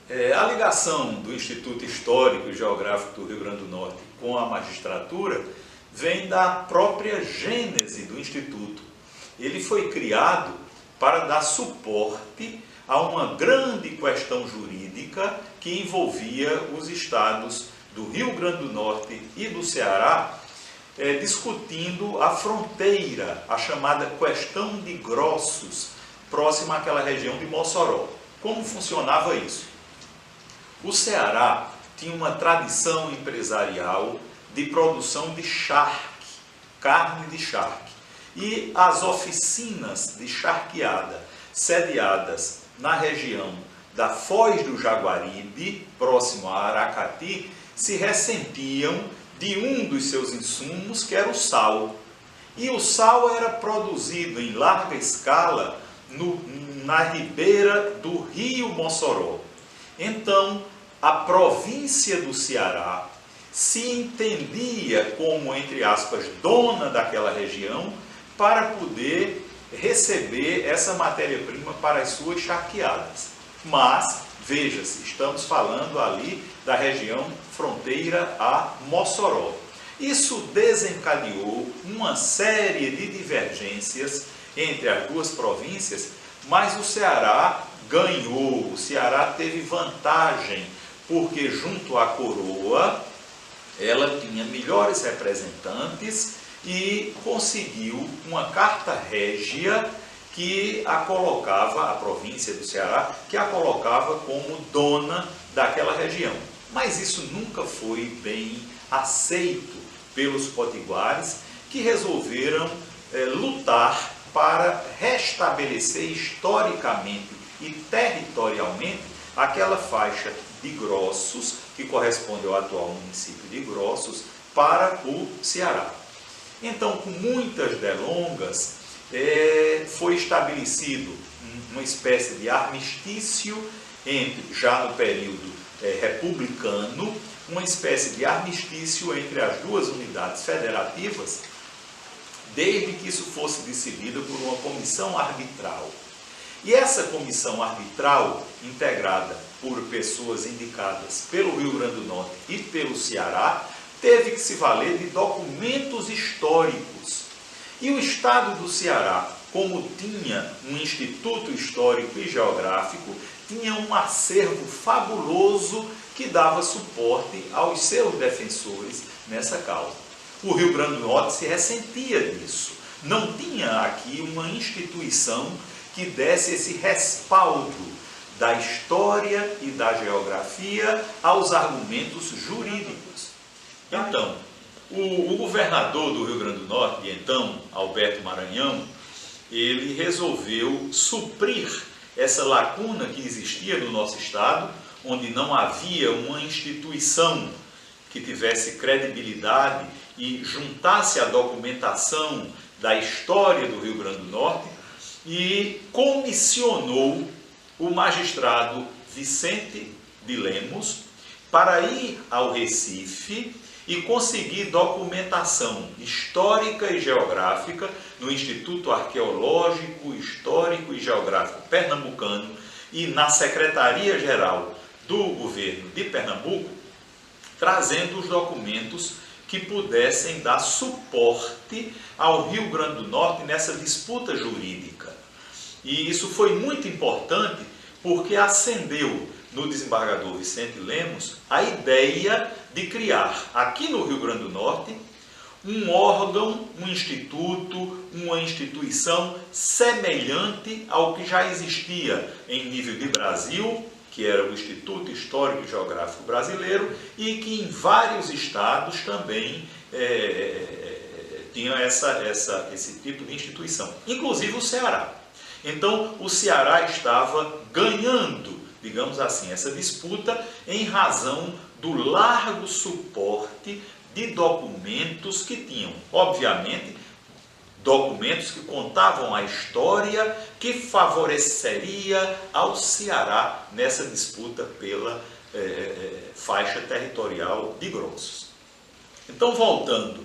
A ligação do Instituto Histórico e Geográfico do Rio Grande do Norte com a magistratura vem da própria gênese do Instituto. Ele foi criado para dar suporte a uma grande questão jurídica que envolvia os estados do Rio Grande do Norte e do Ceará, discutindo a fronteira, a chamada questão de Grossos, próxima àquela região de Mossoró. Como funcionava isso? O Ceará tinha uma tradição empresarial de produção de charque, carne de charque. E as oficinas de charqueada, sediadas na região da Foz do Jaguaribe, próximo a Aracati, se ressentiam de um dos seus insumos, que era o sal. E o sal era produzido em larga escala na ribeira do rio Mossoró. Então, a província do Ceará se entendia como, entre aspas, dona daquela região para poder receber essa matéria-prima para as suas charqueadas. Mas, veja-se, estamos falando ali da região fronteira a Mossoró. Isso desencadeou uma série de divergências entre as duas províncias, mas o Ceará ganhou, o Ceará teve vantagem, porque junto à coroa ela tinha melhores representantes e conseguiu uma carta régia que a colocava, a província do Ceará, que a colocava como dona daquela região. Mas isso nunca foi bem aceito pelos potiguares, que resolveram lutar para restabelecer historicamente e territorialmente aquela faixa de Grossos, que corresponde ao atual município de Grossos, para o Ceará. Então, com muitas delongas, foi estabelecido uma espécie de armistício já no período republicano, uma espécie de armistício entre as duas unidades federativas, desde que isso fosse decidido por uma comissão arbitral. E essa comissão arbitral, integrada por pessoas indicadas pelo Rio Grande do Norte e pelo Ceará, teve que se valer de documentos históricos. E o Estado do Ceará, como tinha um Instituto Histórico e Geográfico, tinha um acervo fabuloso que dava suporte aos seus defensores nessa causa. O Rio Grande do Norte se ressentia disso. Não tinha aqui uma instituição que desse esse respaldo da história e da geografia aos argumentos jurídicos. Então, o governador do Rio Grande do Norte, então, Alberto Maranhão, ele resolveu suprir essa lacuna que existia no nosso estado, onde não havia uma instituição que tivesse credibilidade e juntasse a documentação da história do Rio Grande do Norte, e comissionou o magistrado Vicente de Lemos para ir ao Recife e conseguir documentação histórica e geográfica no Instituto Arqueológico, Histórico e Geográfico Pernambucano e na Secretaria-Geral do Governo de Pernambuco, trazendo os documentos que pudessem dar suporte ao Rio Grande do Norte nessa disputa jurídica. E isso foi muito importante porque acendeu no desembargador Vicente Lemos a ideia de criar aqui no Rio Grande do Norte um órgão, um instituto, uma instituição semelhante ao que já existia em nível de Brasil, que era o Instituto Histórico e Geográfico Brasileiro, e que em vários estados também tinha esse tipo de instituição, inclusive o Ceará. Então, o Ceará estava ganhando, digamos assim, essa disputa em razão do largo suporte de documentos que tinham, obviamente, documentos que contavam a história que favoreceria ao Ceará nessa disputa pela faixa territorial de Grossos. Então, voltando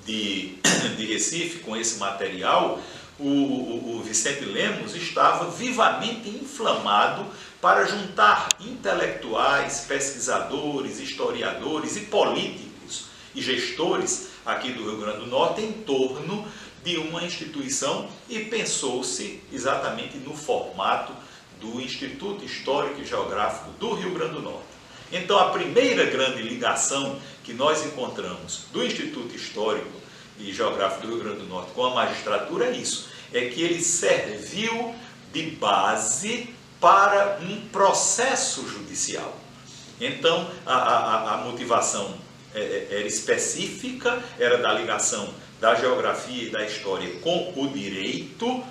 de Recife com esse material, o Vicente Lemos estava vivamente inflamado para juntar intelectuais, pesquisadores, historiadores e políticos e gestores aqui do Rio Grande do Norte em torno de uma instituição, e pensou-se exatamente no formato do Instituto Histórico e Geográfico do Rio Grande do Norte. Então, a primeira grande ligação que nós encontramos do Instituto Histórico e Geográfico do Rio Grande do Norte com a magistratura é isso, é que ele serviu de base para um processo judicial. Então, a motivação era específica, era da ligação da geografia e da história com o direito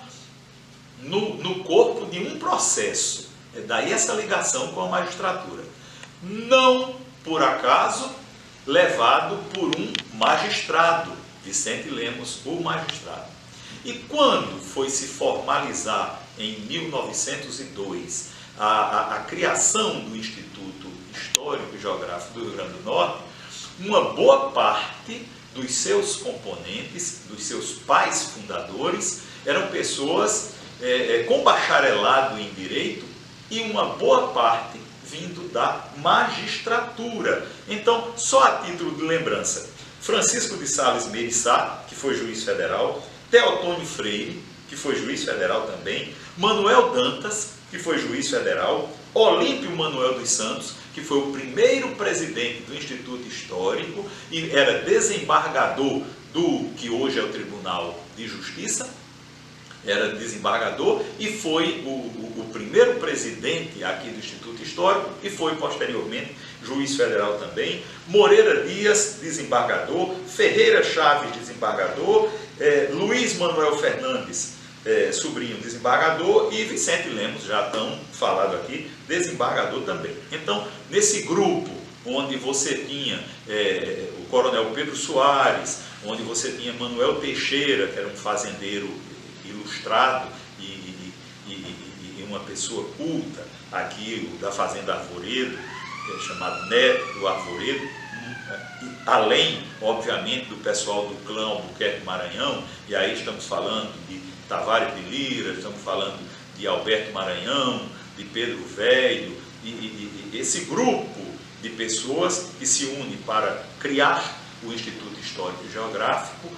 no corpo de um processo. Daí essa ligação com a magistratura. Não, por acaso, levado por um magistrado, Vicente Lemos, o magistrado. E quando foi se formalizar, em 1902, a criação do Instituto Histórico e Geográfico do Rio Grande do Norte, uma boa parte dos seus componentes, dos seus pais fundadores, eram pessoas com bacharelado em Direito e uma boa parte vindo da magistratura. Então, só a título de lembrança, Francisco de Sales Meriçá, que foi juiz federal, Teotônio Freire, que foi juiz federal também, Manuel Dantas, que foi juiz federal, Olímpio Manuel dos Santos, que foi o primeiro presidente do Instituto Histórico e era desembargador do que hoje é o Tribunal de Justiça, era desembargador e foi o primeiro presidente aqui do Instituto Histórico e foi posteriormente juiz federal também, Moreira Dias, desembargador, Ferreira Chaves, desembargador, Luiz Manuel Fernandes, sobrinho, desembargador, e Vicente Lemos, já tão falado aqui, desembargador também. Então, nesse grupo, onde você tinha o coronel Pedro Soares, onde você tinha Manuel Teixeira, que era um fazendeiro ilustrado e uma pessoa culta, aqui o da Fazenda Arvoredo, chamado Neto do Arvoredo, além, obviamente, do pessoal do clã Albuquerque Maranhão, e aí estamos falando de Tavares de Lira, estamos falando de Alberto Maranhão, de Pedro Velho, e esse grupo de pessoas que se une para criar o Instituto Histórico e Geográfico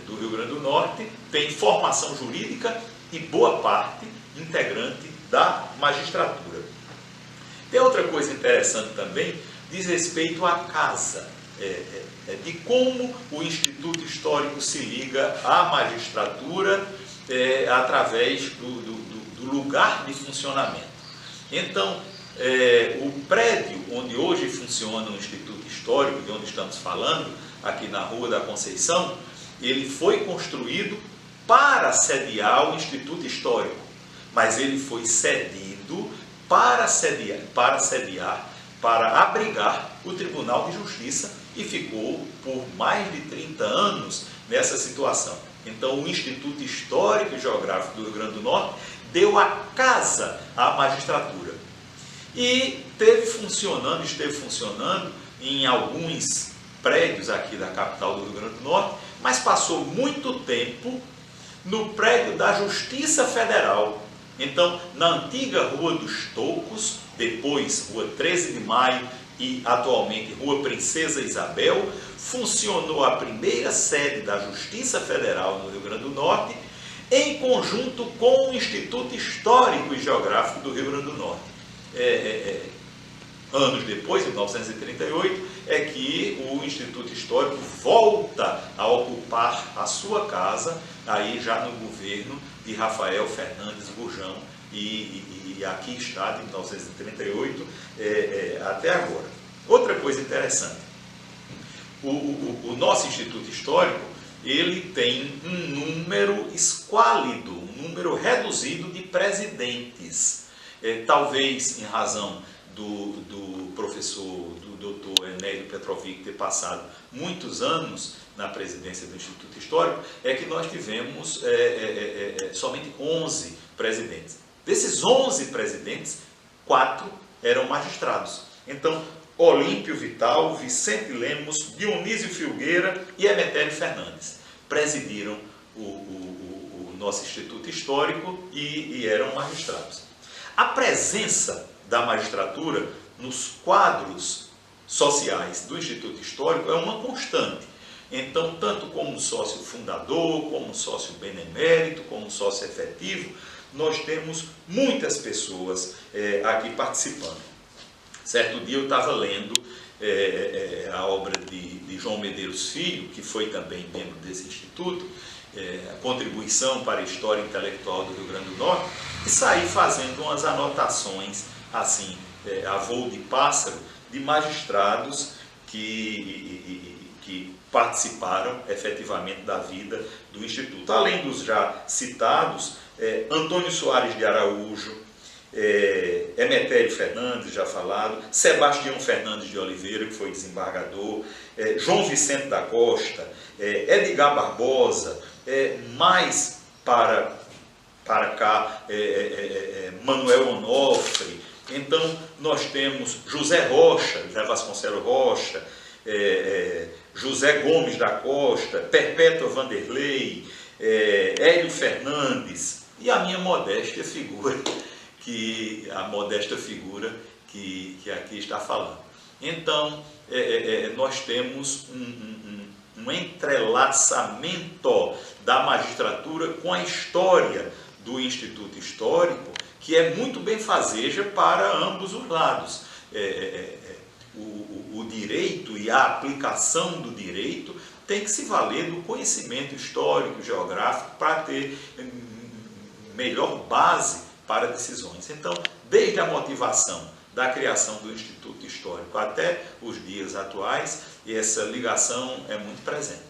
do Rio Grande do Norte, tem formação jurídica e boa parte integrante da magistratura. Tem outra coisa interessante também, diz respeito à casa, de como o Instituto Histórico se liga à magistratura através do lugar de funcionamento. Então, o prédio onde hoje funciona o Instituto Histórico, de onde estamos falando, aqui na Rua da Conceição, ele foi construído para sediar o Instituto Histórico, mas ele foi cedido para abrigar o Tribunal de Justiça e ficou por mais de 30 anos nessa situação. Então, o Instituto Histórico e Geográfico do Rio Grande do Norte deu a casa à magistratura. E esteve funcionando em alguns prédios aqui da capital do Rio Grande do Norte, mas passou muito tempo no prédio da Justiça Federal. Então, na antiga Rua dos Tocos, depois Rua 13 de Maio e atualmente Rua Princesa Isabel, funcionou a primeira sede da Justiça Federal no Rio Grande do Norte, em conjunto com o Instituto Histórico e Geográfico do Rio Grande do Norte. Anos depois, em 1938, é que o Instituto Histórico volta a ocupar a sua casa, aí já no governo de Rafael Fernandes Gurjão, e aqui está de 1938 até agora. Outra coisa interessante, o nosso Instituto Histórico, ele tem um número esquálido, um número reduzido de presidentes, talvez em razão do professor, do doutor Enélio Petrovic ter passado muitos anos na presidência do Instituto Histórico, é que nós tivemos somente 11 presidentes. Desses 11 presidentes, 4 eram magistrados. Então, Olímpio Vital, Vicente Lemos, Dionísio Filgueira e Emetério Fernandes presidiram o nosso Instituto Histórico e eram magistrados. A presença da magistratura nos quadros sociais do Instituto Histórico é uma constante. Então, tanto como sócio fundador, como sócio benemérito, como sócio efetivo, nós temos muitas pessoas aqui participando. Certo dia eu estava lendo a obra de João Medeiros Filho, que foi também membro desse instituto, a contribuição para a história intelectual do Rio Grande do Norte, e saí fazendo umas anotações, assim, a voo de pássaro, de magistrados que participaram efetivamente da vida do Instituto. Além dos já citados, Antônio Soares de Araújo, Emetério Fernandes, já falado, Sebastião Fernandes de Oliveira, que foi desembargador, João Vicente da Costa, Edgar Barbosa, mais para cá, Manuel Onofre. Então, nós temos José Rocha, José Vasconcelos Rocha, José Gomes da Costa, Perpétua Vanderlei, Hélio Fernandes e a minha modesta figura, que aqui está falando. Então, nós temos um entrelaçamento da magistratura com a história do Instituto Histórico, que é muito benfazeja para ambos os lados. O direito e a aplicação do direito tem que se valer do conhecimento histórico, geográfico, para ter melhor base para decisões. Então, desde a motivação da criação do Instituto Histórico até os dias atuais, essa ligação é muito presente.